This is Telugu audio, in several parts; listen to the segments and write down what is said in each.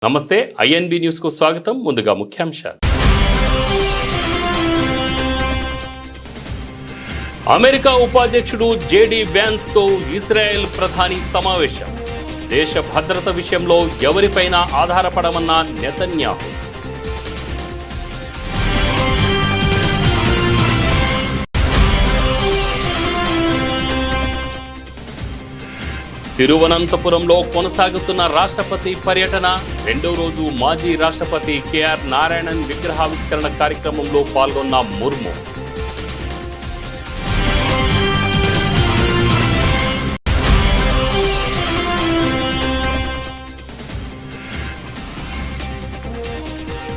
నమస్తే ఐఎన్బి న్యూస్ కు స్వాగతం. ముందుగా ముఖ్యాంశాలు. అమెరికా ఉపాధ్యక్షుడు జేడీ వ్యాన్స్ తో ఇజ్రాయెల్ ప్రధాని సమావేశం. దేశ భద్రత విషయంలో ఎవరిపైన ఆధారపడమన్న నెతన్యాహు. తిరువనంతపురంలో కొనసాగుతున్న రాష్ట్రపతి పర్యటన. రెండో రోజు మాజీ రాష్ట్రపతి కేఆర్ నారాయణన్ విగ్రహావిష్కరణ కార్యక్రమంలో పాల్గొన్న ముర్ము.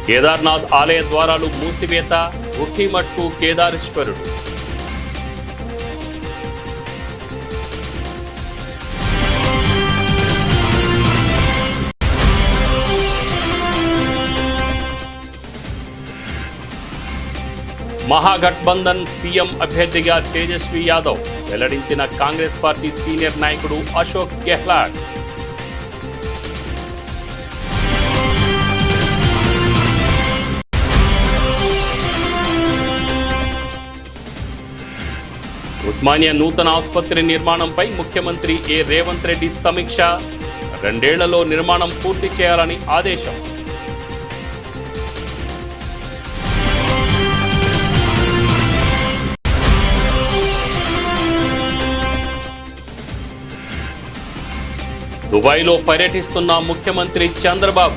కేదార్నాథ్ ఆలయ ద్వారాలు మూసివేత. ఉట్టిమట్టు కేదారేశ్వరుడు. మహాగఠబంధన్ సీఎం అభ్యర్థిగా తేజస్వి యాదవ్ వెల్లడించిన కాంగ్రెస్ పార్టీ సీనియర్ నాయకుడు అశోక్ గెహ్లాట్. ఉస్మానియా నూతన ఆసుపత్రి నిర్మాణంపై ముఖ్యమంత్రి రేవంత్ రెడ్డి సమీక్ష. 2 ఏళ్లలో నిర్మాణం పూర్తి చేయాలని ఆదేశం. దుబాయ్లో పర్యటిస్తున్న ముఖ్యమంత్రి చంద్రబాబు.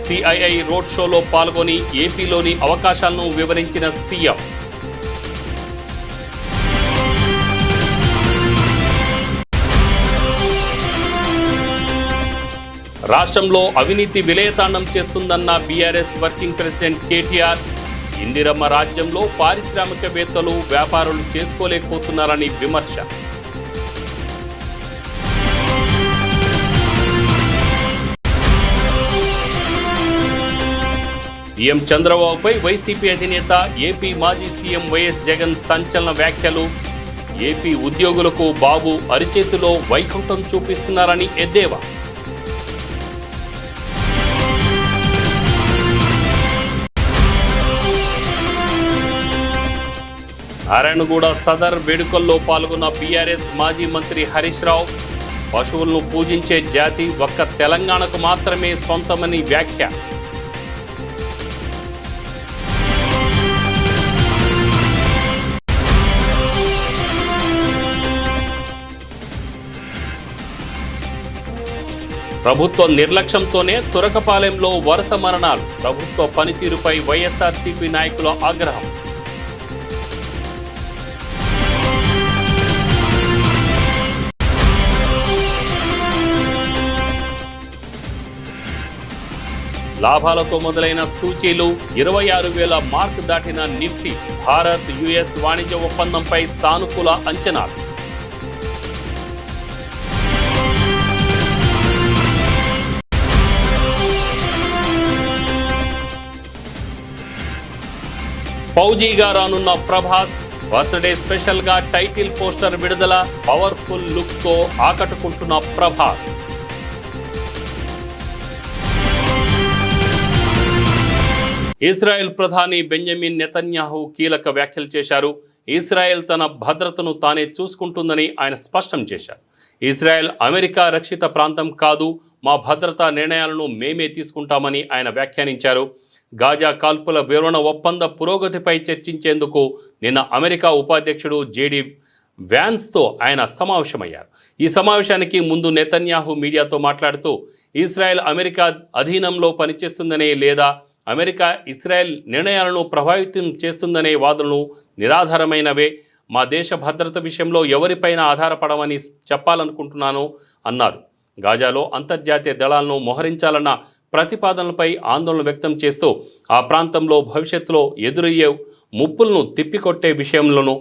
సిఐఐ రోడ్ షోలో పాల్గొని ఏపీలోని అవకాశాలను వివరించిన సీఎం. రాష్ట్రంలో అవినీతి విలయతాండం చేస్తుందన్న బీఆర్ఎస్ వర్కింగ్ ప్రెసిడెంట్ కేటీఆర్. ఇందిరమ్మ రాజ్యంలో పారిశ్రామికవేత్తలు వ్యాపారులు చేసుకోలేకపోతున్నారని విమర్శ. సీఎం చంద్రబాబుపై వైసీపీ అధినేత ఏపీ మాజీ సీఎం వైఎస్ జగన్ సంచలన వ్యాఖ్యలు. ఏపీ ఉద్యోగులకు బాబు అరిచేతిలో వైకుంఠం చూపిస్తున్నారని ఎద్దేవా. నారాయణగూడ సదర్ వేడుకల్లో పాల్గొన్న బీఆర్ఎస్ మాజీ మంత్రి హరీష్ రావు. పశువులను పూజించే జాతి ఒక్క తెలంగాణకు మాత్రమే సొంతమని వ్యాఖ్య. ప్రభుత్వ నిర్లక్ష్యంతోనే తురకపాలెంలో వరుస మరణాలు. ప్రభుత్వ పనితీరుపై వైఎస్ఆర్సీపీ నాయకుల ఆగ్రహం. లాభాలతో మొదలైన సూచీలు. 26,000 మార్కు దాటిన నిఫ్టీ. భారత్ యుఎస్ వాణిజ్య ఒప్పందంపై సానుకూల అంచనాలు. ఫౌజీగా రానున్న ప్రభాస్. బర్త్డే స్పెషల్ గా టైటిల్ పోస్టర్ విడుదల. పవర్ఫుల్ లుక్ తో ఆకట్టుకుంటున్న ప్రభాస్. ఇజ్రాయెల్ ప్రధాని బెంజమిన్ నెతన్యాహు కీలక వ్యాఖ్యలు చేశారు. ఇజ్రాయెల్ తన భద్రతను తానే చూసుకుంటుందని ఆయన స్పష్టం చేశారు. ఇజ్రాయెల్ అమెరికా రక్షిత ప్రాంతం కాదు, మా భద్రతా నిర్ణయాలను మేమే తీసుకుంటామని ఆయన వ్యాఖ్యానించారు. గాజా కాల్పుల విరమణ ఒప్పంద పురోగతిపై చర్చించేందుకు నిన్న అమెరికా ఉపాధ్యక్షుడు జేడీ వ్యాన్స్తో ఆయన సమావేశమయ్యారు. ఈ సమావేశానికి ముందు నెతన్యాహు మీడియాతో మాట్లాడుతూ ఇజ్రాయెల్ అమెరికా అధీనంలో పనిచేస్తుందనే లేదా అమెరికా ఇజ్రాయెల్ నిర్ణయాలను ప్రభావితం చేస్తుందనే వాదనలు నిరాధారమైనవే. మా దేశ భద్రత విషయంలో ఎవరిపైన ఆధారపడమని చెప్పాలనుకుంటున్నాను అన్నారు. గాజాలో అంతర్జాతీయ దళాలను మోహరించాలన్న ప్రతిపాదనలపై ఆందోళన వ్యక్తం చేస్తూ ఆ ప్రాంతంలో భవిష్యత్తులో ఎదురయ్యే ముప్పులను తిప్పికొట్టే విషయంలోనూ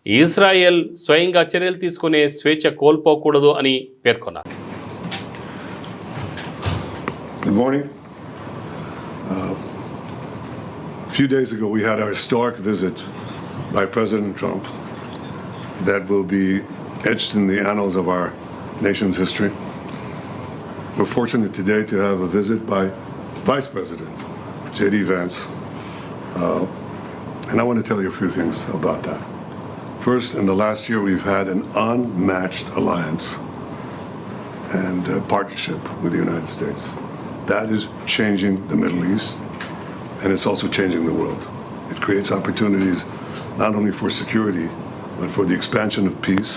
ఇజ్రాయెల్ స్వయంగా చర్యలు తీసుకునే స్వేచ్ఛ కోల్పోకూడదు అని పేర్కొన్నారు. Good morning. A few days ago we had our historic visit by President Trump that will be etched in the annals of our nation's history. We're fortunate today to have a visit by Vice President, J.D. Vance. And I want to tell you a few things about that. First, in the last year, we've had an unmatched alliance and partnership with the United States. That is changing the Middle East, and it's also changing the world. It creates opportunities not only for security, but for the expansion of peace,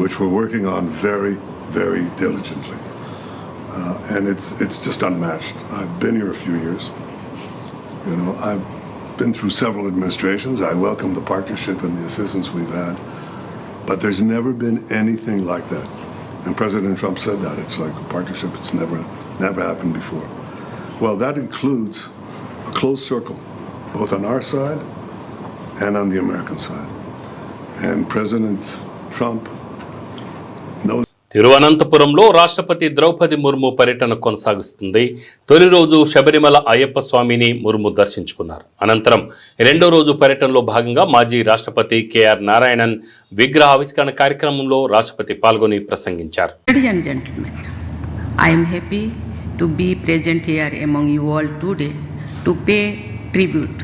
which we're working on very, very diligently. And it's just unmatched. I've been here a few years. You know, I've been through several administrations. I welcome the partnership and the assistance we've had, but there's never been anything like that. And President Trump said that. It's like a partnership. It's never happened before. Well, that includes a close circle, both on our side and on the American side. And President Trump knows. తిరువనంతపురంలో రాష్ట్రపతి ద్రౌపది ముర్ము పర్యటన కొనసాగుతుంది. తొలి రోజు శబరిమల అయ్యప్ప స్వామిని ముర్ము దర్శించుకున్నారు. అనంతరం రెండో రోజు పర్యటనలో భాగంగా మాజీ రాష్ట్రపతి కేఆర్ నారాయణన్ విగ్రహ ఆవిష్కరణ కార్యక్రమంలో రాష్ట్రపతి పాల్గొని ప్రసంగించారు. Ladies and gentlemen, I am happy to be present here among you all today to pay tribute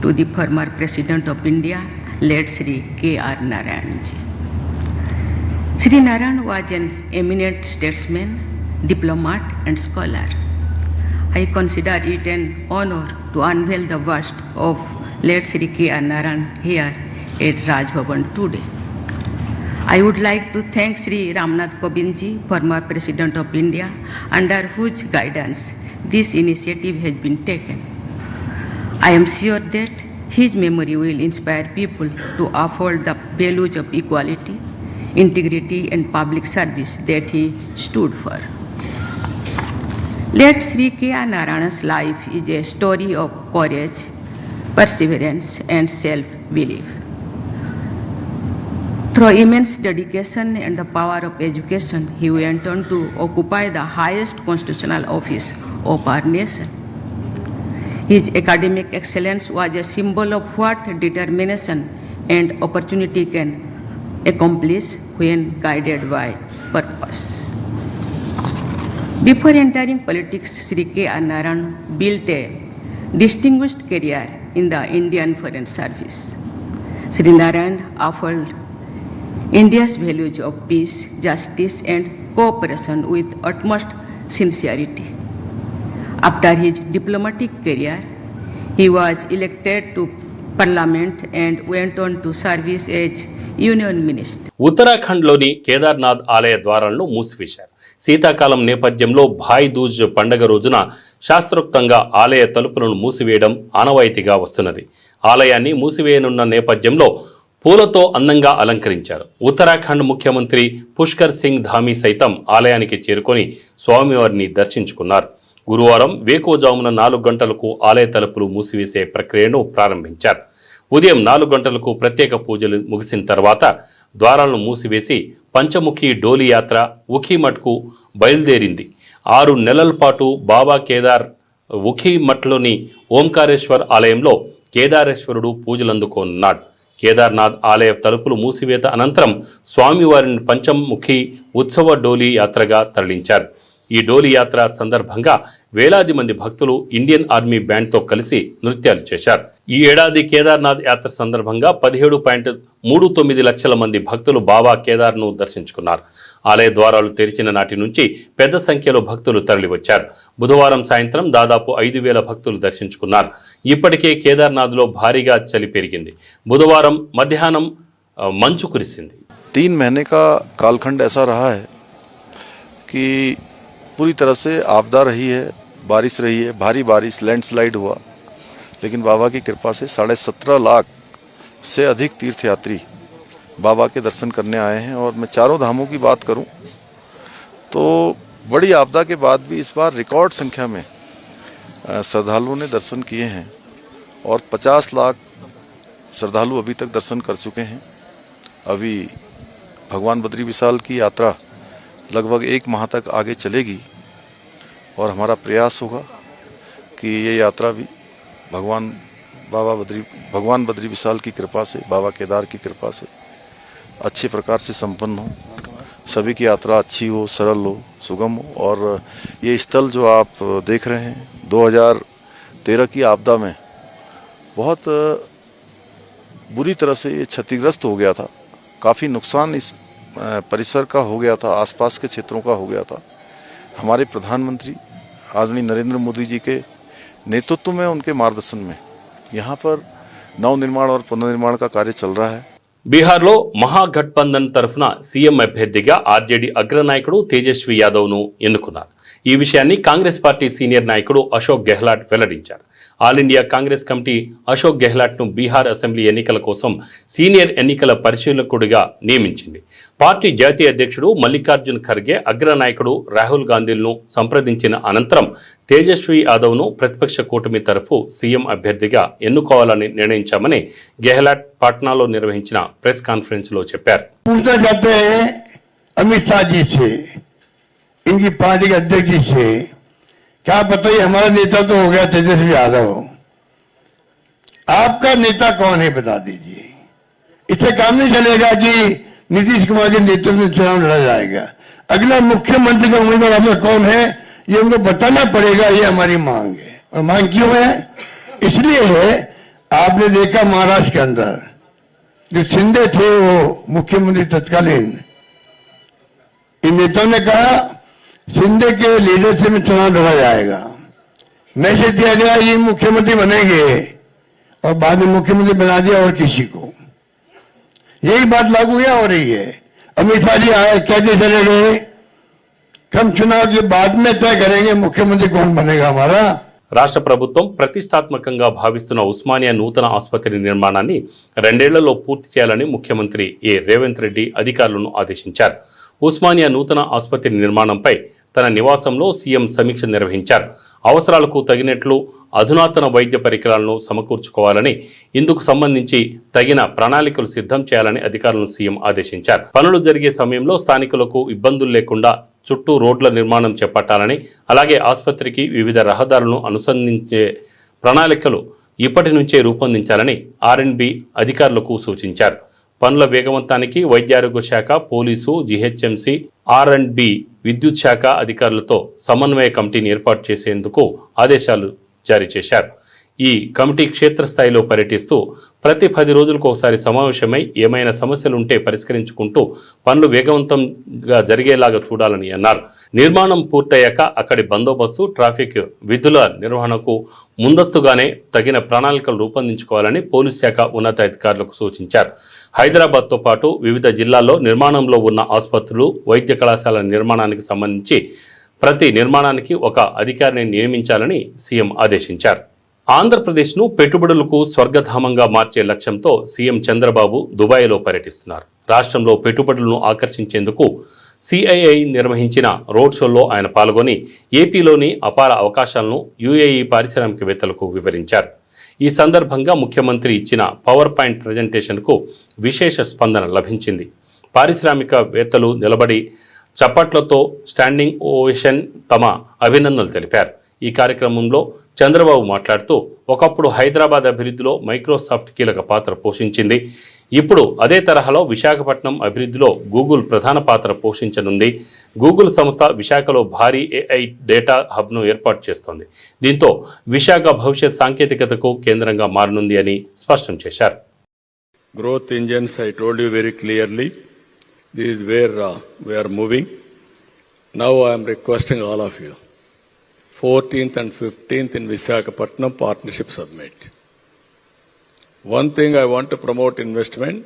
to the former President of India, late Sri K.R. Narayan ji. Sri Narayan was an eminent statesman, diplomat and scholar. I consider it an honor to unveil the bust of late Sri K.R. Narayan here at Raj Bhavan today. I would like to thank Sri Ramnath Kovind ji, former President of India, under whose guidance this initiative has been taken. I am sure that his memory will inspire people to uphold the values of equality, integrity and public service that he stood for. Late Sri K.R. Narayan's life is a story of courage, perseverance and self-belief. Through immense dedication and the power of education, he went on to occupy the highest constitutional office of our nation. His academic excellence was a symbol of what determination and opportunity can accomplish when guided by purpose. Before entering politics, Sri K.R. Narayan built a distinguished career in the Indian Foreign Service. Sri Narayan upheld India's values of peace, justice and cooperation with utmost sincerity. After his diplomatic career, he was elected to Parliament and went on to service as Union Minister. ఉత్తరాఖండ్లోని కేదార్నాథ్ ఆలయ ద్వారాలను మూసివేశారు. శీతాకాలం నేపథ్యంలో భాయ్ దూజ్ పండగ రోజున శాస్త్రోక్తంగా ఆలయ తలుపులను మూసివేయడం ఆనవాయితీగా వస్తున్నది. ఆలయాన్ని మూసివేయనున్న నేపథ్యంలో పూలతో అందంగా అలంకరించారు. ఉత్తరాఖండ్ ముఖ్యమంత్రి పుష్కర్ సింగ్ ధామీ సైతం ఆలయానికి చేరుకొని స్వామివారిని దర్శించుకున్నారు. గురువారం వేకువజామున 4 గంటలకు ఆలయ తలుపులు మూసివేసే ప్రక్రియను ప్రారంభించారు. ఉదయం 4 గంటలకు ప్రత్యేక పూజలు ముగిసిన తర్వాత ద్వారాలను మూసివేసి పంచముఖి డోలి యాత్ర ఉఖీమఠ్కు బయలుదేరింది. 6 నెలల పాటు బాబా కేదార్ ఉఖీమఠ్లోని ఓంకారేశ్వర్ ఆలయంలో కేదారేశ్వరుడు పూజలందుకోనున్నాడు. కేదార్నాథ్ ఆలయ తలుపులు మూసివేత అనంతరం స్వామివారిని పంచముఖి ఉత్సవ డోలి యాత్రగా తరలించారు. ఈ డోలి యాత్ర సందర్భంగా వేలాది మంది భక్తులు ఇండియన్ ఆర్మీ బ్యాండ్తో కలిసి నృత్యాలు చేశారు. ఈ ఏడాది కేదార్నాథ్ యాత్ర సందర్భంగా 17.39 లక్షల మంది భక్తులు బాబా కేదార్ను దర్శించుకున్నారు. ఆలయ ద్వారాలు తెరిచిన నాటి నుంచి పెద్ద సంఖ్యలో భక్తులు తరలివచ్చారు. బుధవారం సాయంత్రం దాదాపు 5,000 భక్తులు దర్శించుకున్నారు. ఇప్పటికే కేదార్నాథ్లో భారీగా చలి పెరిగింది. బుధవారం మధ్యాహ్నం మంచు కురిసింది. 3 महीने का कालखंड ऐसा रहा है कि पूरी तरह से आपदा रही है, बारिश रही है, भारी बारिश, लैंडस्लाइड हुआ, लेकिन बाबा की कृपा से 17.5 लाख से अधिक तीर्थयात्री बाबा के दर्शन करने आए हैं। और मैं चारों धामों की बात करूं तो बड़ी आपदा के बाद भी इस बार रिकॉर्ड संख्या में श्रद्धालुओं ने दर्शन किए हैं और 50 लाख श्रद्धालु अभी तक दर्शन कर चुके हैं। अभी भगवान बद्री विशाल की यात्रा लगभग 1 माह तक आगे चलेगी और हमारा प्रयास होगा कि ये यात्रा भी भगवान बद्री विशाल की कृपा से, बाबा केदार की कृपा से अच्छे प्रकार से संपन्न हो, सभी की यात्रा अच्छी हो, सरल हो, सुगम हो। और ये स्थल जो आप देख रहे हैं 2013 की आपदा में बहुत बुरी तरह से ये क्षतिग्रस्त हो गया था। काफ़ी नुकसान इस परिसर का हो गया था, आसपास के क्षेत्रों का हो गया था। हमारे प्रधानमंत्री आदरणीय नरेंद्र मोदी जी के नेतृत्व में, उनके मार्गदर्शन में यहाँ पर नवनिर्माण और पुनर्निर्माण का कार्य चल रहा है। బీహార్లో మహాగఠబంధన్ తరఫున సీఎం అభ్యర్థిగా ఆర్జేడీ అగ్రనాయకుడు తేజస్వి యాదవ్ను ఎన్నుకున్నారు. ఈ విషయాన్ని కాంగ్రెస్ పార్టీ సీనియర్ నాయకుడు అశోక్ గెహ్లాట్ వెల్లడించారు. All India Congress committee Ashok గెహ్లాట్ను బీహార్ అసెంబ్లీ ఎన్నికల కోసం సీనియర్ ఎన్నికల పరిశీలకుడిగా నియమించింది. పార్టీ జాతీయ అధ్యక్షుడు మల్లికార్జున్ ఖర్గే అగ్రనాయకుడు రాహుల్ గాంధీలను సంప్రదించిన అనంతరం తేజస్వి యాదవ్ను ప్రతిపక్ష కూటమి తరఫు సీఎం అభ్యర్థిగా ఎన్నుకోవాలని నిర్ణయించామని గెహ్లాట్ పాట్నాలో నిర్వహించిన ప్రెస్ కాన్ఫరెన్స్లో చెప్పారు. इनकी पार्टी के अध्यक्ष जी से क्या पता ही हमारा नेता तो हो गया तेजस्वी यादव, आपका नेता कौन है बता दीजिए। इससे काम नहीं चलेगा कि नीतीश कुमार के नेतृत्व में चुनाव लड़ा जाएगा। अगला मुख्यमंत्री का उम्मीदवार हमें कौन है ये उनको बताना पड़ेगा, ये हमारी मांग है। और मांग क्यों है? इसलिए है, आपने देखा महाराष्ट्र के अंदर जो शिंदे थे वो मुख्यमंत्री तत्कालीन, इन नेताओं ने कहा शिंदे के लीडरशिप में चुनाव लड़ा जाएगा। मैसेज दिया गया ये मुख्यमंत्री बनेंगे और बाद में मुख्यमंत्री बना दिया और किसी को। यही बात लागू क्या हो रही है? अमित शाह जी आए, कहते चले गए, हम चुनाव के बाद में तय करेंगे मुख्यमंत्री कौन बनेगा हमारा। రాష్ట్ర ప్రభుత్వం ప్రతిష్టాత్మకంగా భావిస్తున్న ఉస్మానియా నూతన ఆసుపత్రి నిర్మాణాన్ని 2 ఏళ్లలో పూర్తి చేయాలని ముఖ్యమంత్రి రేవంత్ రెడ్డి అధికారులను ఆదేశించారు. ఉస్మానియా నూతన ఆసుపత్రి నిర్మాణంపై తన నివాసంలో సీఎం సమీక్ష నిర్వహించారు. అవసరాలకు తగినట్లు అధునాతన వైద్య పరికరాలను సమకూర్చుకోవాలని, ఇందుకు సంబంధించి తగిన ప్రణాళికలు సిద్ధం చేయాలని అధికారులను సీఎం ఆదేశించారు. పనులు జరిగే సమయంలో స్థానికులకు ఇబ్బందులు లేకుండా చుట్టూ రోడ్ల నిర్మాణం చేపట్టాలని, అలాగే ఆసుపత్రికి వివిధ రహదారులను అనుసంధించే ప్రణాళికలు ఇప్పటి నుంచే రూపొందించాలని R&B అధికారులకు సూచించారు. పనుల వేగవంతానికి వైద్యారోగ్య శాఖ, పోలీసు, GHMC, R&B, విద్యుత్ శాఖ అధికారులతో సమన్వయ కమిటీని ఏర్పాటు చేసేందుకు ఆదేశాలు జారీ చేశారు. ఈ కమిటీ క్షేత్రస్థాయిలో పర్యటిస్తూ ప్రతి 10 రోజులకు ఒకసారి సమావేశమై ఏమైనా సమస్యలుంటే పరిష్కరించుకుంటూ పనులు వేగవంతంగా జరిగేలాగా చూడాలని అన్నారు. నిర్మాణం పూర్తయ్యాక అక్కడి బందోబస్తు, ట్రాఫిక్ విధుల నిర్వహణకు ముందస్తుగానే తగిన ప్రణాళికలు రూపొందించుకోవాలని పోలీస్ శాఖ ఉన్నతాధికారులకు సూచించారు. హైదరాబాద్తో పాటు వివిధ జిల్లాల్లో నిర్మాణంలో ఉన్న ఆసుపత్రులు, వైద్య కళాశాల నిర్మాణానికి సంబంధించి ప్రతి నిర్మాణానికి ఒక అధికారిని నియమించాలని సీఎం ఆదేశించారు. ఆంధ్రప్రదేశ్ను పెట్టుబడులకు స్వర్గధామంగా మార్చే లక్ష్యంతో సీఎం చంద్రబాబు దుబాయ్లో పర్యటిస్తున్నారు. రాష్ట్రంలో పెట్టుబడులను ఆకర్షించేందుకు CII నిర్వహించిన రోడ్ షోలో ఆయన పాల్గొని ఏపీలోని అపార అవకాశాలను UAE పారిశ్రామికవేత్తలకు వివరించారు. ఈ సందర్భంగా ముఖ్యమంత్రి ఇచ్చిన పవర్ పాయింట్ ప్రజెంటేషన్కు విశేష స్పందన లభించింది. పారిశ్రామికవేత్తలు నిలబడి చప్పట్లతో స్టాండింగ్ ఓవేషన్ తమ అభినందనలు తెలిపారు. ఈ కార్యక్రమంలో చంద్రబాబు మాట్లాడుతూ, ఒకప్పుడు హైదరాబాద్ అభివృద్ధిలో మైక్రోసాఫ్ట్ కీలక పాత్ర పోషించింది. ఇప్పుడు అదే తరహాలో విశాఖపట్నం అభివృద్ధిలో గూగుల్ ప్రధాన పాత్ర పోషించనుంది. గూగుల్ సంస్థ విశాఖలో భారీ AI డేటా హబ్ను ఏర్పాటు చేస్తోంది. దీంతో విశాఖ భవిష్యత్ సాంకేతికతకు కేంద్రంగా మారనుంది అని స్పష్టం చేశారు. Growth engines, I told you very clearly, this is where we are moving. Now I am requesting all of you, 14th and 15th in Visakhapatnam Partnership Summit. One thing I want to promote investment,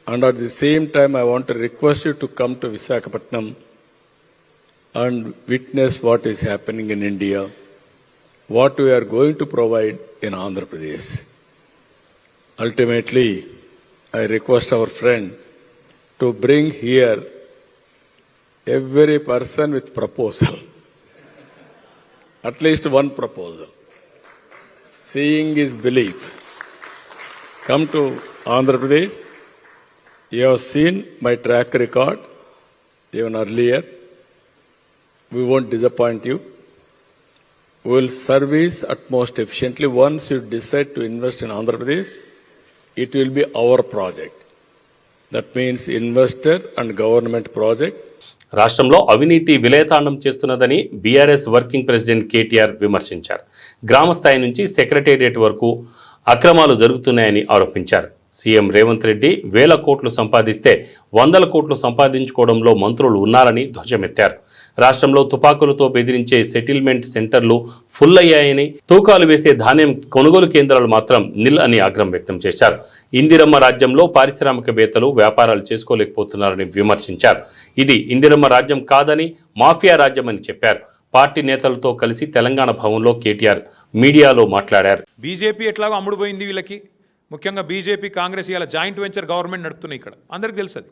and at the same time I want to request you to come to Visakhapatnam and witness what is happening in India, what we are going to provide in Andhra Pradesh. Ultimately, I request our friend to bring here every person with proposal. At least one proposal. Seeing is belief. Come to Andhra Pradesh. You have seen my track record even earlier. We won't disappoint you. We will service at most efficiently. Once you decide to invest in Andhra Pradesh, it will be our project. That means investor and government project. రాష్ట్రంలో అవినీతి విలేతాండం చేస్తున్నదని బీఆర్ఎస్ వర్కింగ్ ప్రెసిడెంట్ కేటీఆర్ విమర్శించారు. గ్రామ స్థాయి నుంచి సెక్రటేరియట్ వరకు అక్రమాలు జరుగుతున్నాయని ఆరోపించారు. సీఎం రేవంత్ రెడ్డి 1000 కోట్లు సంపాదిస్తే 100 కోట్లు సంపాదించుకోవడంలో మంత్రులు ఉన్నారని ధ్వజమెత్తారు. రాష్ట్రంలో తుపాకులతో బెదిరించే సెటిల్మెంట్ సెంటర్లు ఫుల్ అయ్యాయని, తూకాలు వేసే ధాన్యం కొనుగోలు కేంద్రాలు మాత్రం నిల్ అని ఆగ్రహం వ్యక్తం చేశారు. ఇందిరమ్మ రాజ్యంలో పారిశ్రామికవేత్తలు వ్యాపారాలు చేసుకోలేకపోతున్నారని విమర్శించారు. ఇది ఇందిరమ్మ రాజ్యం కాదని మాఫియా రాజ్యమని చెప్పారు. పార్టీ నేతలతో కలిసి తెలంగాణ భవన్లో కేటీఆర్ మీడియాలో మాట్లాడారు. బీజేపీ ఎట్లాగో అమ్ముడుపోయింది వీళ్ళకి, ముఖ్యంగా బీజేపీ కాంగ్రెస్ ఇలా జాయింట్ వెంచర్ గవర్నమెంట్ నడుపుతున్నాయి. ఇక్కడ అందరికీ తెలుసు అది.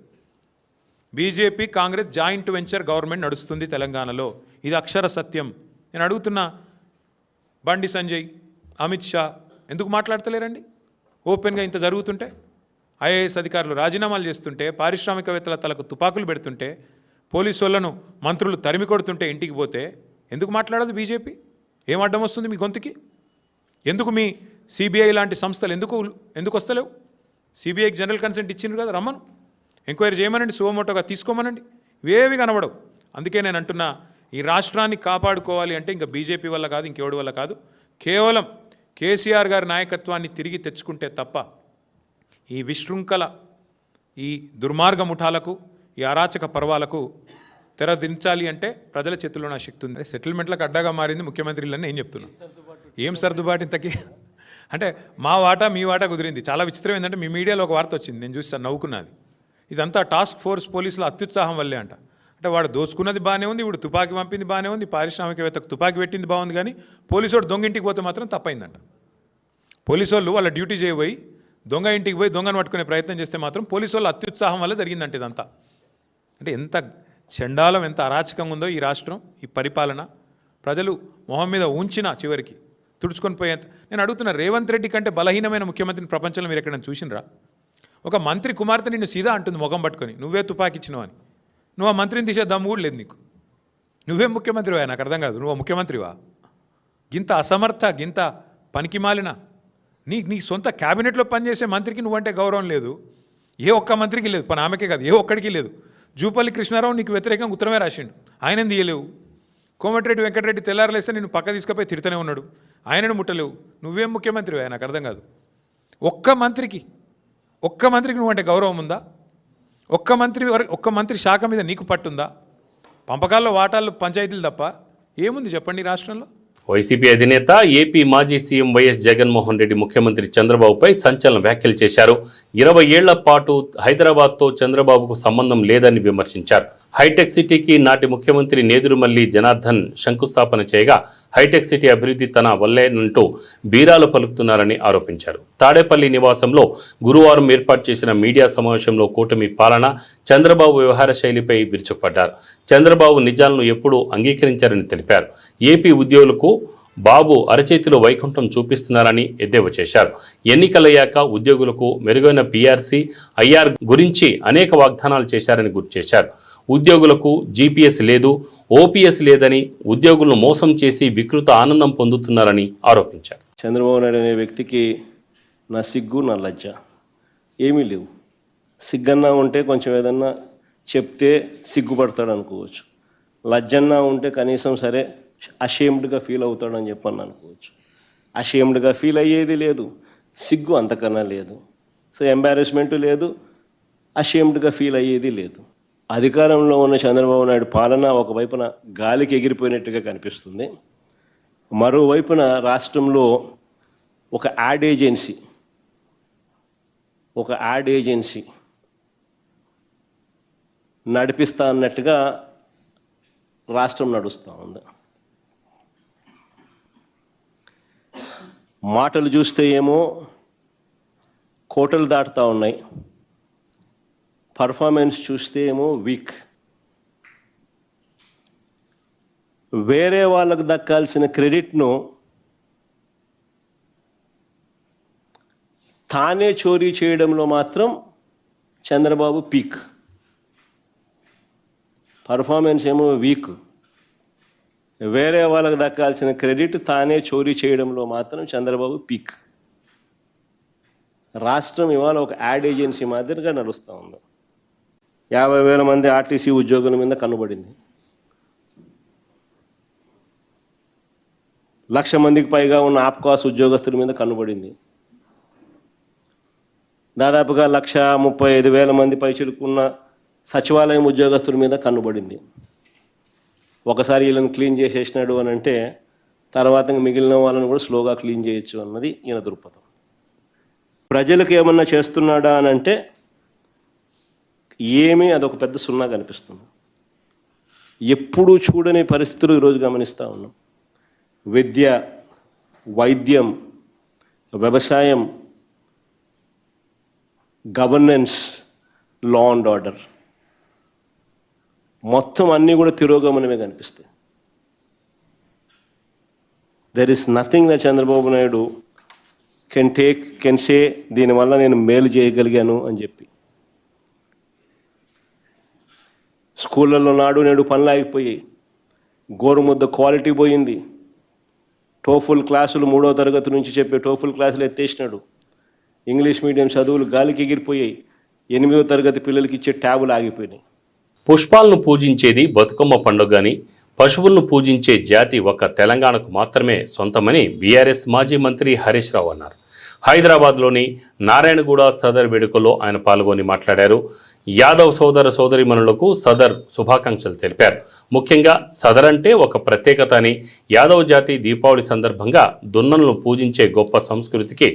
BJP Congress joint venture government నడుస్తుంది తెలంగాణలో. ఇది అక్షర సత్యం. నేను అడుగుతున్నా, బండి సంజయ్, అమిత్ షా ఎందుకు మాట్లాడతలేరండి? ఓపెన్గా ఇంత జరుగుతుంటే, ఐఏఎస్ అధికారులు రాజీనామాలు చేస్తుంటే, పారిశ్రామికవేత్తల తలకు తుపాకులు పెడుతుంటే, పోలీసు వాళ్ళను మంత్రులు తరిమి కొడుతుంటే ఇంటికి పోతే ఎందుకు మాట్లాడదు బీజేపీ? ఏం అడ్డం వస్తుంది మీ గొంతుకి? ఎందుకు మీ సిబిఐ లాంటి సంస్థలు ఎందుకు వస్తలేవు? సిబిఐకి జనరల్ కన్సెంట్ ఇచ్చిండ్రు కదా, రమ్మను, ఎంక్వైరీ చేయమనండి, సువమోటోగా తీసుకోమనండి. ఇవేవి కనబడవు. అందుకే నేను అంటున్నా, ఈ రాష్ట్రాన్ని కాపాడుకోవాలి అంటే ఇంకా బీజేపీ వల్ల కాదు, ఇంకెవడి వల్ల కాదు, కేవలం కేసీఆర్ గారి నాయకత్వాన్ని తిరిగి తెచ్చుకుంటే తప్ప ఈ విశృంఖల, ఈ దుర్మార్గ ముఠాలకు, ఈ అరాచక పర్వాలకు తెరదించాలి అంటే ప్రజల చేతుల్లో నా శక్తి ఉంది. సెటిల్మెంట్లకు అడ్డాగా మారింది ముఖ్యమంత్రిలని నేను చెప్తున్నా. ఏం సర్దుబాటు ఇంతకీ? అంటే మా వాటా మీ వాటా కుదిరింది. చాలా విచిత్రం ఏంటంటే, మీ మీడియాలో ఒక వార్త వచ్చింది, నేను చూస్తాను, నవ్వుకున్నది. ఇదంతా టాస్క్ ఫోర్స్ పోలీసుల అత్యుత్సాహం వల్లే అంట. అంటే వాడు దోచుకున్నది బాగానే ఉంది, ఇప్పుడు తుపాకీ పంపింది బాగానే ఉంది, పారిశ్రామికవేత్తకు తుపాకీ పెట్టింది బాగుంది, కానీ పోలీసు వాడు దొంగ ఇంటికి పోతే మాత్రం తప్పైందంట. పోలీసు వాళ్ళు వాళ్ళ డ్యూటీ చేయబోయి దొంగ ఇంటికి పోయి దొంగను పట్టుకునే ప్రయత్నం చేస్తే మాత్రం పోలీసు వాళ్ళ అత్యుత్సాహం వల్ల జరిగిందంటే ఇదంతా. అంటే ఎంత చండాలం, ఎంత అరాచకంగా ఉందో ఈ రాష్ట్రం, ఈ పరిపాలన. ప్రజలు మొహం మీద ఉంచిన చివరికి తుడుచుకొని పోయేంత. నేను అడుగుతున్నా, రేవంత్ రెడ్డి కంటే బలహీనమైన ముఖ్యమంత్రిని ప్రపంచంలో మీరు ఎక్కడైనా చూసినరా? ఒక మంత్రి కుమార్తె నిన్ను సీదా అంటుంది ముఖం పట్టుకొని, నువ్వే తుపాకి ఇచ్చినావు అని. నువ్వు ఆ మంత్రిని తీసే దమ్ము కూడా లేదు నీకు. నువ్వేం ముఖ్యమంత్రివా? నాకు అర్థం కాదు. నువ్వు ముఖ్యమంత్రివా? గింత అసమర్థ, గింత పనికిమాలిన, నీ సొంత క్యాబినెట్లో పనిచేసే మంత్రికి నువ్వంటే గౌరవం లేదు. ఏ ఒక్క మంత్రికి లేదు, పని ఆమెకే కాదు, ఏ ఒక్కడికి లేదు. జూపల్లి కృష్ణారావు నీకు వ్యతిరేకంగా ఉత్తరమే రాసిండు, ఆయనని తీయలేవు. కోమటిరెడ్డి వెంకటరెడ్డి తెల్లారలేస్తే నిన్ను పక్క తీసుకుపోయి తిడుతూనే ఉన్నాడు, ఆయనను ముట్టలేవు. నువ్వేం ముఖ్యమంత్రివా? నాకు అర్థం కాదు. ఒక్క మంత్రికి నువ్వంటే గౌరవం ఉందా? ఒక్క మంత్రి శాఖ మీద నీకు పట్టుందా? పంపకాల్లో వాటాలు పంచాయతీలు తప్ప ఏముంది చెప్పండి రాష్ట్రంలో? వైసీపీ అధినేత, ఏపీ మాజీ సీఎం వైఎస్ జగన్మోహన్ రెడ్డి ముఖ్యమంత్రి చంద్రబాబుపై సంచలన వ్యాఖ్యలు చేశారు. 20 ఏళ్ల పాటు హైదరాబాద్తో చంద్రబాబుకు సంబంధం లేదని విమర్శించారు. హైటెక్ సిటీకి నాటి ముఖ్యమంత్రి నేదురుమల్లి జనార్దన్ శంకుస్థాపన చేయగా హైటెక్ సిటీ అభివృద్ధి తన వల్లేనంటూ బీరాలు పలుకుతున్నారని ఆరోపించారు. తాడేపల్లి నివాసంలో గురువారం ఏర్పాటు చేసిన మీడియా సమావేశంలో కూటమి పాలన, చంద్రబాబు వ్యవహార శైలిపై విరుచుకుపడ్డారు. చంద్రబాబు నిజాలను ఎప్పుడూ అంగీకరించారని తెలిపారు. ఏపీ ఉద్యోగులకు బాబు అరచేతిలో వైకుంఠం చూపిస్తున్నారని ఎద్దేవా చేశారు. ఎన్నికలయ్యాక ఉద్యోగులకు మెరుగైన పీఆర్సీ, ఐఆర్ గురించి అనేక వాగ్దానాలు చేశారని గుర్తు చేశారు. ఉద్యోగులకు జీపీఎస్ లేదు, ఓపీఎస్ లేదని ఉద్యోగులను మోసం చేసి వికృత ఆనందం పొందుతున్నారని ఆరోపించారు. చంద్రబాబు నాయుడు అనే వ్యక్తికి నా సిగ్గు, నా లజ్జ ఏమీ లేవు. సిగ్గన్నా ఉంటే కొంచెం ఏదన్నా చెప్తే సిగ్గుపడతాడు అనుకోవచ్చు. లజ్జన్నా ఉంటే కనీసం సరే అషేమ్డ్గా ఫీల్ అవుతాడని చెప్పని అనుకోవచ్చు. అషేమ్డ్గా ఫీల్ అయ్యేది లేదు, సిగ్గు అంతకన్నా లేదు. సో ఎంబారెస్మెంట్ లేదు, అషేమ్డ్గా ఫీల్ అయ్యేది లేదు. అధికారంలో ఉన్న చంద్రబాబు నాయుడు పాలన ఒకవైపున గాలికి ఎగిరిపోయినట్టుగా కనిపిస్తుంది, మరోవైపున రాష్ట్రంలో ఒక యాడ్ ఏజెన్సీ నడిపిస్తా అన్నట్టుగా రాష్ట్రం నడుస్తూ ఉంది. మాటలు చూస్తే ఏమో కోటలు దాటుతూ ఉన్నాయి, పర్ఫార్మెన్స్ చూస్తే ఏమో వీక్. వేరే వాళ్ళకు దక్కాల్సిన క్రెడిట్ను తానే చోరీ చేయడంలో మాత్రం చంద్రబాబు పీక్. పర్ఫార్మెన్స్ ఏమో వీక్, వేరే వాళ్ళకు దక్కాల్సిన క్రెడిట్ తానే చోరీ చేయడంలో మాత్రం చంద్రబాబు పీక్. రాష్ట్రం ఇవాళ ఒక యాడ్ ఏజెన్సీ మాదిరిగా నడుస్తూ ఉంది. 50,000 మంది ఆర్టీసీ ఉద్యోగుల మీద కన్నుబడింది. 1,00,000 మందికి పైగా ఉన్న ఆప్కాస్ ఉద్యోగస్తుల మీద కన్నుబడింది. దాదాపుగా 1,35,000 మంది పైచిలుకున్న సచివాలయం ఉద్యోగస్తుల మీద కన్నుబడింది. ఒకసారి వీళ్ళని క్లీన్ చేసేసినాడు అని అంటే తర్వాత మిగిలిన వాళ్ళని కూడా స్లోగా క్లీన్ చేయొచ్చు అన్నది ఈయన దృక్పథం. ప్రజలకు ఏమన్నా చేస్తున్నాడా అని అంటే ఏమీ, అదొక పెద్ద సున్నా కనిపిస్తుంది. ఎప్పుడూ చూడని పరిస్థితులు ఈరోజు గమనిస్తూ ఉన్నాం. విద్య, వైద్యం, వ్యవసాయం, గవర్నెన్స్, లా అండ్ ఆర్డర్ మొత్తం అన్నీ కూడా తిరోగమనమే కనిపిస్తాయి. There is nothing that Chandrababu Naidu can say దీనివల్ల నేను మేలు చేయగలిగాను అని చెప్పి. స్కూళ్ళల్లో నాడు నేడు పనులు ఆగిపోయాయి. గోరుముద్ద క్వాలిటీ పోయింది. టోఫుల్ క్లాసులు 3వ తరగతి నుంచి చెప్పే టోఫుల్ క్లాసులు ఎత్తేసినాడు. ఇంగ్లీష్ మీడియం చదువులు గాలికి ఎగిరిపోయాయి. 8వ తరగతి పిల్లలకి ఇచ్చే ట్యాబులు ఆగిపోయినాయి. పుష్పాలను పూజించేది బతుకమ్మ పండుగని, పశువులను పూజించే జాతి ఒక్క తెలంగాణకు మాత్రమే సొంతమని బీఆర్ఎస్ మాజీ మంత్రి హరీష్ రావు అన్నారు. హైదరాబాద్లోని నారాయణగూడ సదర్ వేడుకల్లో ఆయన పాల్గొని మాట్లాడారు. యాదవ్ సోదర సోదరీమణులకు సదర్ శుభాకాంక్షలు తెలిపారు. ముఖ్యంగా సదర్ అంటే ఒక ప్రత్యేకత అని, యాదవ్ జాతి దీపావళి సందర్భంగా దున్నలను పూజించే గొప్ప సంస్కృతికి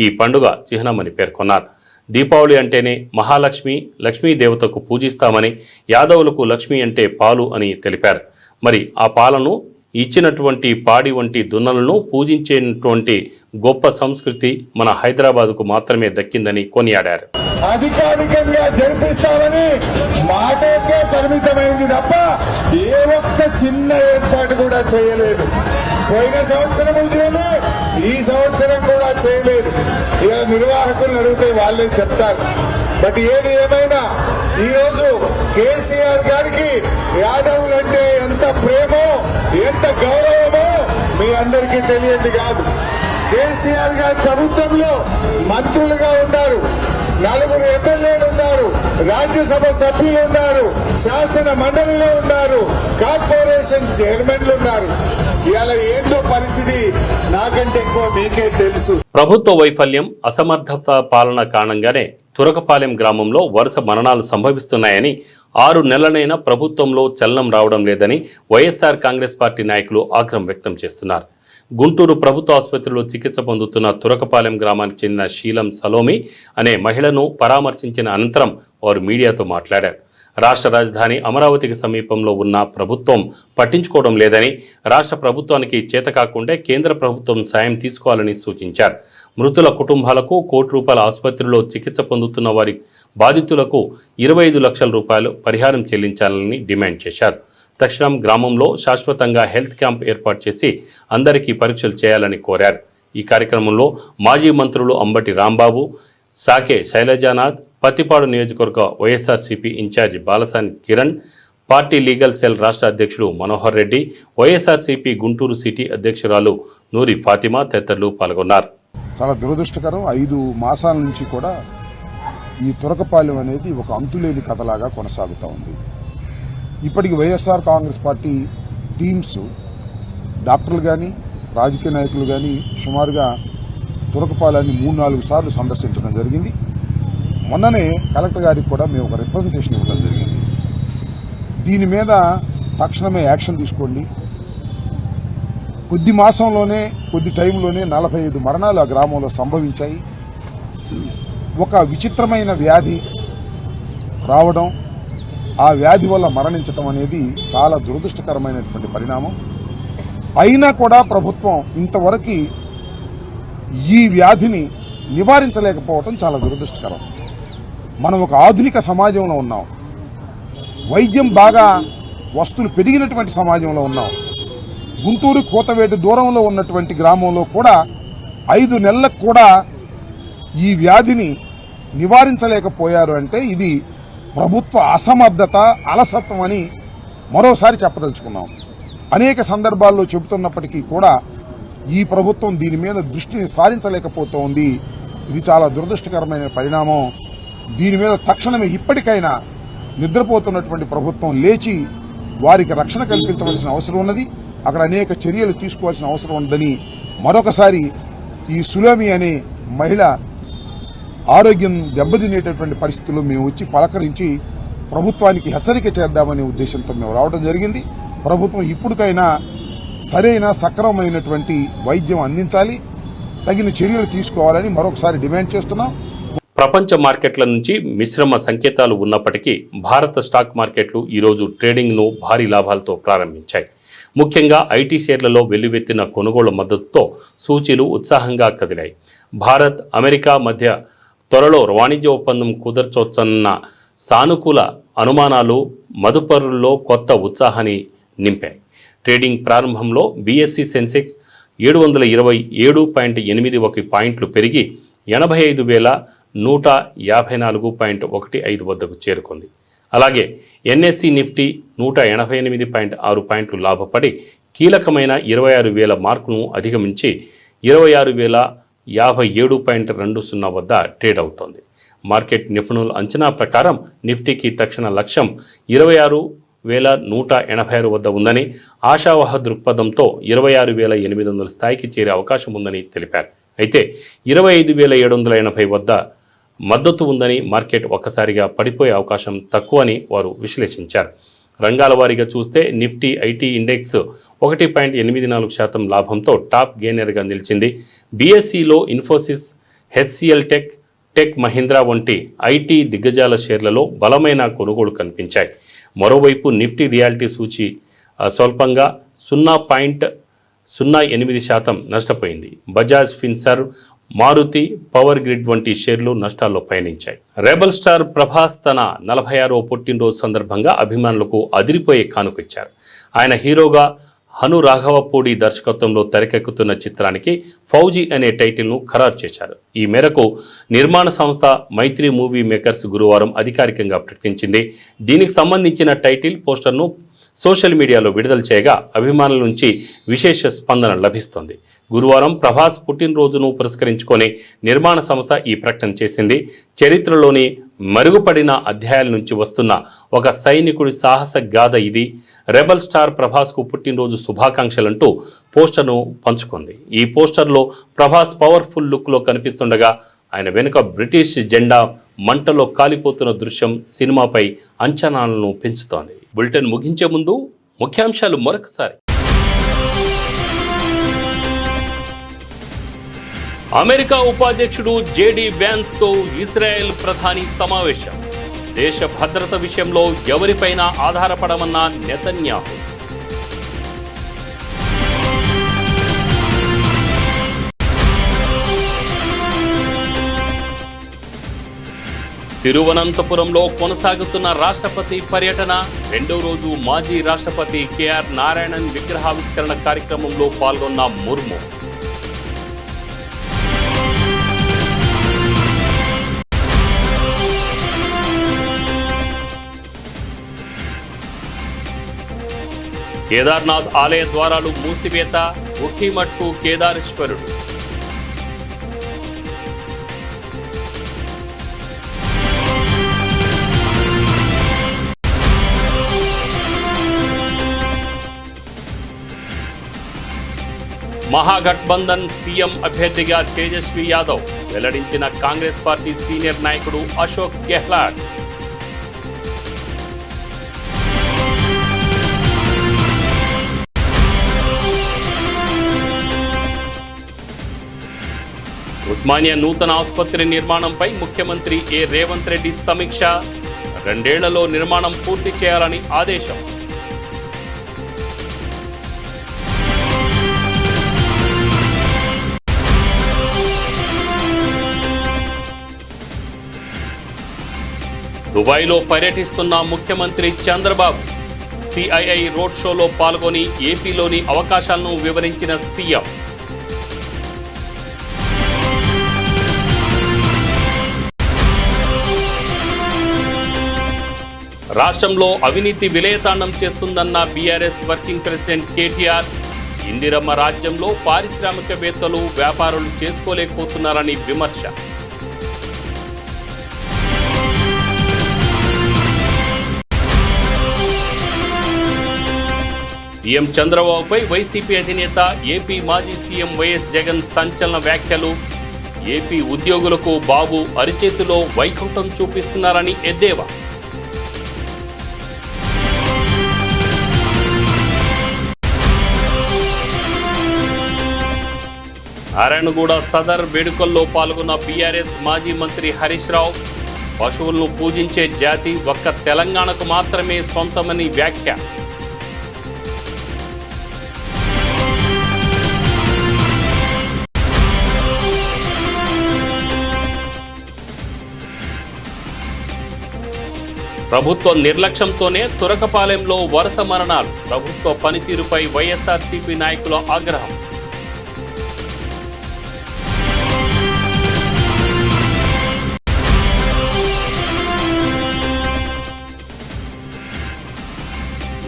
ఈ పండుగ చిహ్నమని పేర్కొన్నారు. దీపావళి అంటేనే మహాలక్ష్మి, లక్ష్మీ దేవతకు పూజిస్తామని, యాదవులకు లక్ష్మి అంటే పాలు అని తెలిపారు. మరి ఆ పాలను ఇచ్చినటువంటి పాడి వంటి దున్నలను పూజించేటువంటి గొప్ప సంస్కృతి మన హైదరాబాద్కు మాత్రమే దక్కిందని కొనియాడారు. అధికారికంగా జరిపిస్తామని మాటకే పరిమితమైంది తప్ప ఏ ఒక్క చిన్న ఏర్పాటు కూడా చేయలేదు. పోయిన సంవత్సరం చేయలేదు, ఈ సంవత్సరం కూడా చేయలేదు. ఇక నిర్వాహకులను అడిగితే వాళ్ళే చెప్తారు. బట్ ఏది ఏమైనా ఈరోజు కేసీఆర్ గారికి యాదవులంటే ఎంత ప్రేమో, ఎంత గౌరవమో మీ అందరికీ తెలియదు కాదు. కేసీఆర్ గారి ప్రభుత్వంలో మంత్రులుగా ఉన్నారు, 4 ఎమ్మెల్యేలు ఉన్నారు, రాజ్యసభ సభ్యులు ఉన్నారు, శాసన మండలిలో ఉన్నారు, కార్పొరేషన్ చైర్మన్లు ఉన్నారు. ఇవాళ ఏంటో పరిస్థితి నాకంటే ఎక్కువ మీకే తెలుసు. ప్రభుత్వ వైఫల్యం, అసమర్థత పాలన కారణంగానే తురకపాలెం గ్రామంలో వరుస మరణాలు సంభవిస్తున్నాయని, 6 నెలలైనా ప్రభుత్వంలో చలనం రావడం లేదని వైఎస్ఆర్ కాంగ్రెస్ పార్టీ నాయకులు ఆగ్రహం వ్యక్తం చేస్తున్నారు. గుంటూరు ప్రభుత్వ ఆసుపత్రిలో చికిత్స పొందుతున్న తురకపాలెం గ్రామానికి చెందిన శీలం సలోమి అనే మహిళను పరామర్శించిన అనంతరం వారు మీడియాతో మాట్లాడారు. రాష్ట్ర రాజధాని అమరావతికి సమీపంలో ఉన్న ప్రభుత్వం పట్టించుకోవడం లేదని, రాష్ట్ర ప్రభుత్వానికి చేతకాకుంటే కేంద్ర ప్రభుత్వం సాయం తీసుకోవాలని సూచించారు. మృతుల కుటుంబాలకు ₹1,00,00,000 ఆసుపత్రిలో చికిత్స పొందుతున్న వారి బాధితులకు 25 లక్షల రూపాయలు పరిహారం చెల్లించాలని డిమాండ్ చేశారు. తక్షణం గ్రామంలో శాశ్వతంగా హెల్త్ క్యాంప్ ఏర్పాటు చేసి అందరికీ పరీక్షలు చేయాలని కోరారు. ఈ కార్యక్రమంలో మాజీ మంత్రులు అంబటి రాంబాబు, సాకే శైలజానాథ్, పత్తిపాడు నియోజకవర్గ YSRCP in charge Balasani Kiran, party legal cell రాష్ట్ర అధ్యక్షుడు మనోహర్ రెడ్డి, వైఎస్ఆర్సీపీ గుంటూరు సిటీ అధ్యక్షురాలు నూరి ఫాతిమా తదితరులు పాల్గొన్నారు. చాలా దురదృష్టకరం. 5 మాసాల నుంచి కూడా ఈ తురకపాలెం అనేది ఒక అంతులేని కథలాగా కొనసాగుతూ ఉంది. ఇప్పటికి వైఎస్ఆర్ కాంగ్రెస్ పార్టీ టీమ్స్, డాక్టర్లు కానీ రాజకీయ నాయకులు కానీ సుమారుగా తురకపాలెన్ని 3-4 సార్లు సందర్శించడం జరిగింది. మొన్ననే కలెక్టర్ గారికి కూడా మేము ఒక రిప్రజెంటేషన్ ఇవ్వడం జరిగింది. దీని మీద తక్షణమే యాక్షన్ తీసుకోండి. కొద్ది మాసంలోనే, కొద్ది టైంలోనే 45 మరణాలు ఆ గ్రామంలో సంభవించాయి. ఒక విచిత్రమైన వ్యాధి రావడం, ఆ వ్యాధి వల్ల మరణించడం అనేది చాలా దురదృష్టకరమైనటువంటి పరిణామం. అయినా కూడా ప్రభుత్వం ఇంతవరకు ఈ వ్యాధిని నివారించలేకపోవడం చాలా దురదృష్టకరం. మనం ఒక ఆధునిక సమాజంలో ఉన్నాం, వైద్యం బాగా వస్తువులు పెరిగినటువంటి సమాజంలో ఉన్నాం. గుంటూరు కోతవేటు దూరంలో ఉన్నటువంటి గ్రామంలో కూడా 5 నెలలకు కూడా ఈ వ్యాధిని నివారించలేకపోయారు అంటే ఇది ప్రభుత్వ అసమర్థత, అలసత్వం అని మరోసారి చెప్పదలుచుకున్నాం. అనేక సందర్భాల్లో చెబుతున్నప్పటికీ కూడా ఈ ప్రభుత్వం దీని మీద దృష్టిని సారించలేకపోతోంది. ఇది చాలా దురదృష్టకరమైన పరిణామం. దీని మీద తక్షణమే ఇప్పటికైనా నిద్రపోతున్నటువంటి ప్రభుత్వం లేచి వారికి రక్షణ కల్పించవలసిన అవసరం ఉన్నది. అక్కడ అనేక చర్యలు తీసుకోవాల్సిన అవసరం ఉందని మరొకసారి ఈ సులోమి అనే మహిళ ఆరోగ్యం దెబ్బతినేటటువంటి పరిస్థితుల్లో మేము వచ్చి పలకరించి ప్రభుత్వానికి హెచ్చరిక చేద్దామనే ఉద్దేశంతో మేము రావడం జరిగింది. ప్రభుత్వం ఇప్పటికైనా సరైన సక్రమమైనటువంటి వైద్యం అందించాలి, తగిన చర్యలు తీసుకోవాలని మరొకసారి డిమాండ్ చేస్తున్నాం. ప్రపంచ మార్కెట్ల నుంచి మిశ్రమ సంకేతాలు ఉన్నప్పటికీ భారత స్టాక్ మార్కెట్లు ఈరోజు ట్రేడింగ్ను భారీ లాభాలతో ప్రారంభించాయి. ముఖ్యంగా ఐటీ షేర్లలో వెల్లువెత్తిన కొనుగోలు మద్దతుతో సూచీలు ఉత్సాహంగా కదిలాయి. భారత్, అమెరికా మధ్య త్వరలో వాణిజ్య ఒప్పందం కుదర్చొచ్చన్న సానుకూల అనుమానాలు మదుపరుల్లో కొత్త ఉత్సాహాన్ని నింపాయి. ట్రేడింగ్ ప్రారంభంలో బీఎస్సీ సెన్సెక్స్ 727.81 పాయింట్లు పెరిగి 85,154.15 వద్దకు చేరుకుంది. అలాగే ఎన్ఎస్సి నిఫ్టీ 188.6 పాయింట్లు లాభపడి కీలకమైన 26,000 మార్కును అధిగమించి 26,057.20 వద్ద ట్రేడ్ అవుతోంది. మార్కెట్ నిపుణుల అంచనా ప్రకారం నిఫ్టీకి తక్షణ లక్ష్యం 26,186 వద్ద ఉందని, ఆశావహ దృక్పథంతో 26,800 స్థాయికి చేరే అవకాశం ఉందని తెలిపారు. అయితే 25,780 వద్ద మద్దతు ఉందని, మార్కెట్ ఒక్కసారిగా పడిపోయే అవకాశం తక్కువని వారు విశ్లేషించారు. రంగాల వారీగా చూస్తే నిఫ్టీ ఐటీ ఇండెక్స్ 1.84% లాభంతో టాప్ గెయినర్గా నిలిచింది. బీఎస్సీలో ఇన్ఫోసిస్, హెచ్సిఎల్ టెక్ మహీంద్రా వంటి ఐటీ దిగ్గజాల షేర్లలో బలమైన కొనుగోలు కనిపించాయి. మరోవైపు నిఫ్టీ రియాలిటీ సూచీ స్వల్పంగా 0.08% నష్టపోయింది. బజాజ్ ఫిన్సర్వ్, మారుతి, పవర్ గ్రిడ్ వంటి షేర్లు నష్టాల్లో పయనించాయి. రెబల్ స్టార్ ప్రభాస్ తన 46వ పుట్టినరోజు సందర్భంగా అభిమానులకు అదిరిపోయే కానుకిచ్చారు. ఆయన హీరోగా హను రాఘవపూడి దర్శకత్వంలో తెరకెక్కుతున్న చిత్రానికి ఫౌజీ అనే టైటిల్ను ఖరారు చేశారు. ఈ మేరకు నిర్మాణ సంస్థ మైత్రి మూవీ మేకర్స్ గురువారం అధికారికంగా ప్రకటించింది. దీనికి సంబంధించిన టైటిల్ పోస్టర్ను సోషల్ మీడియాలో విడుదల చేయగా అభిమానుల నుంచి విశేష స్పందన లభిస్తోంది. గురువారం ప్రభాస్ పుట్టినరోజును పురస్కరించుకొని నిర్మాణ సంస్థ ఈ ప్రకటన చేసింది. చరిత్రలోని మరుగుపడిన అధ్యాయాల నుంచి వస్తున్న ఒక సైనికుడి సాహస గాథ ఇది. రెబల్ స్టార్ ప్రభాస్కు పుట్టినరోజు శుభాకాంక్షలంటూ పోస్టర్ను పంచుకుంది. ఈ పోస్టర్లో ప్రభాస్ పవర్ఫుల్ లుక్లో కనిపిస్తుండగా ఆయన వెనుక బ్రిటిష్ జెండా మంటలో కాలిపోతున్న దృశ్యం సినిమాపై అంచనాలను పెంచుతోంది. బులెటిన్ ముగించే ముందు ముఖ్యాంశాలు మరొకసారి. అమెరికా ఉపాధ్యక్షుడు జేడీ వ్యాన్స్తో ఇజ్రాయెల్ ప్రధాని సమావేశం. దేశ భద్రత విషయంలో ఎవరిపైనా ఆధారపడమన్న నెతన్యాహు. తిరువనంతపురంలో కొనసాగుతున్న రాష్ట్రపతి పర్యటన. 2వ రోజు మాజీ రాష్ట్రపతి కేఆర్ నారాయణన్ విగ్రహావిష్కరణ కార్యక్రమంలో పాల్గొన్న ముర్ము. కేదార్నాథ్ ఆలయ ద్వారాలు మూసివేత. ఉట్టిమట్టు కేదారేశ్వరుడు. మహాగఠబంధన్ సీఎం అభ్యర్థిగా తేజస్వి యాదవ్ వెల్లడించిన కాంగ్రెస్ పార్టీ సీనియర్ నాయకుడు అశోక్ గెహ్లాట్. ఉస్మానియా నూతన ఆసుపత్రి నిర్మాణంపై ముఖ్యమంత్రి రేవంత్ రెడ్డి సమీక్ష. 2 ఏళ్లలో నిర్మాణం పూర్తి చేయాలని ఆదేశం. దుబాయ్లో పర్యటిస్తున్న ముఖ్యమంత్రి చంద్రబాబు. సిఐఐ రోడ్ షోలో పాల్గొని ఏపీలోని అవకాశాలను వివరించిన సీఎం. రాష్ట్రంలో అవినీతి విలయతాండం చేస్తుందన్న బీఆర్ఎస్ వర్కింగ్ ప్రెసిడెంట్ కేటీఆర్. ఇందిరమ్మ రాజ్యంలో పారిశ్రామికవేత్తలు, వ్యాపారులు చేసుకోలేకపోతున్నారని విమర్శ. సీఎం చంద్రబాబుపై వైసీపీ అధినేత ఏపీ మాజీ సీఎం వైఎస్ జగన్ సంచలన వ్యాఖ్యలు. ఏపీ ఉద్యోగులకు బాబు అరిచేతిలో వైకుంఠం చూపిస్తున్నారని ఎద్దేవా. నారాయణగూడ సదర్ వేడుకల్లో పాల్గొన్న బీఆర్ఎస్ మాజీ మంత్రి హరీష్ రావు. పశువులను పూజించే జాతి ఒక్క తెలంగాణకు మాత్రమే సొంతమని వ్యాఖ్య. ప్రభుత్వ నిర్లక్ష్యంతోనే తురకపాలెంలో వరుస మరణాలు. ప్రభుత్వ పనితీరుపై వైఎస్ఆర్సీపీ నాయకుల ఆగ్రహం.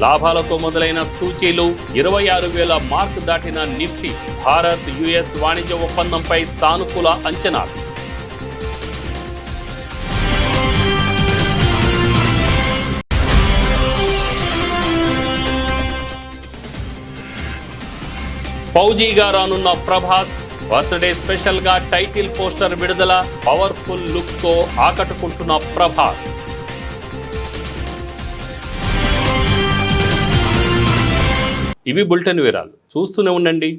లాభాలతో మొదలైన సూచీలు 26,000 మార్కు దాటిన నిఫ్టీ. భారత్ యుఎస్ వాణిజ్య ఒప్పందంపై సానుకూల అంచనాలు. ఫౌజీగా రానున్న ప్రభాస్. బర్త్డే స్పెషల్ గా టైటిల్ పోస్టర్ విడుదల. పవర్ఫుల్ లుక్ తో ఆకట్టుకుంటున్న ప్రభాస్. ఇవి బులెటిన్ వివరాలు. చూస్తూనే ఉండండి